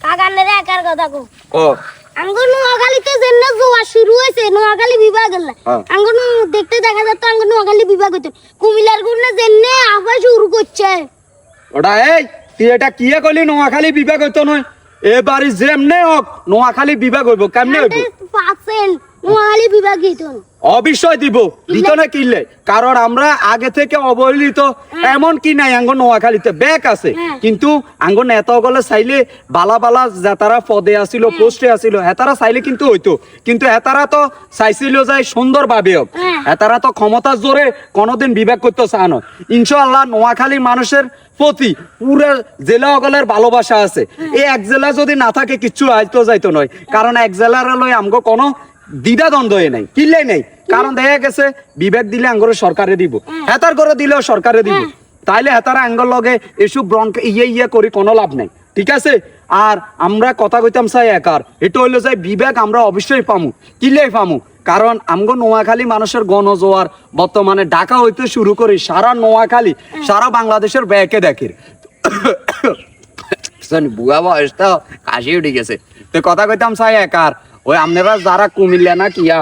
কাকানের একার কথা কো ও আঙ্গুর নোয়াখালীতে যেন জোয়া শুরু হয়েছে নোয়াখালী বিভাগ আঙ্গুর দেখতে দেখা যাচ্ছে আঙ্গুর নোয়াখালী বিভাগ হইতো কুমিল্লার গুনে যেন আবার শুরু করছে ওটা এই তুই এটা কিয়ে কইলি নোয়াখালী বিভাগ হইতো নয় এবারে যেমনে হোক নোয়াখালী বিভাগ হইব কেমনে হইব 100% নোয়াখালী বিভাগ হইতো অবশ্যই দিব দিত না কিনলে কারণ আমরা আগে থেকে অবহেলিত এমন কি নাই আঙ্গ নোয়াখালীতে ব্যাক আছে কিন্তু আঙ্গ নেতাগুলো চাইলে বালা বালা যাতারা পদে আসিল পোস্টে আসিল হেতারা চাইলে কিন্তু হইতো কিন্তু হেতারা তো চাইছিল যে সুন্দর ভাবে হোক হেতারা তো ক্ষমতার জোরে কোনোদিন বিবেক করতে চায় না ইনশাআল্লাহ নোয়াখালীর মানুষের প্রতি পুরো জেলা অগলের ভালোবাসা আছে এই এক জেলা যদি না থাকে কিচ্ছু আইতো যাইতো নয় কারণ এক জেলার লই আমগো কোনো দ্বিধা দ্বন্দ্ব নাই কিল্লাই নাই কারণ দেখা গেছে বিবেক দিলে আঙ্গরে সরকারে দিব হেতার করে দিলেও সরকারে দিব তাইলে হেতারা আঙ্গর লগে এসব ব্রঙ্ক ইয়ে করি কোনো লাভ নাই ঠিক আছে আর আমরা কথা কইতাম চাই একার এটা হইলো যে বিবেক আমরা অবশ্যই পামু কিল্লাই পামু কারণ আমগো নোয়াখালী মানুষের গণজোয়ার বর্তমানে ঢাকা হইতে শুরু করি সারা নোয়াখালী সারা বাংলাদেশের ব্যাকে দেখে বুয়া বয়সটা কাশি উঠে গেছে তো কথা কইতাম চাই একার ওই আপনারা যারা কুমিল্লা না কিয়া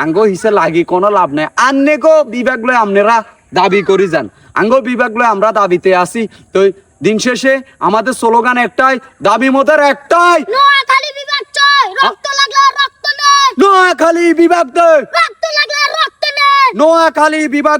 আঙ্গ হিসে লাগি কোনো লাভ নাই আন্নে গো বিভাগ লয় আপনারা দাবি করি যান আঙ্গ বিভাগ লয় আমরা দাবিতে আসি তো দিন শেষে আমাদের স্লোগান একটাই দাবি মোদের একটাই নোয়াখালী বিভাগ চাই রক্ত লাগলে রক্ত নেই নোয়াখালী বিভাগ রক্ত লাগলে রক্ত নেই নোয়াখালী বিভাগ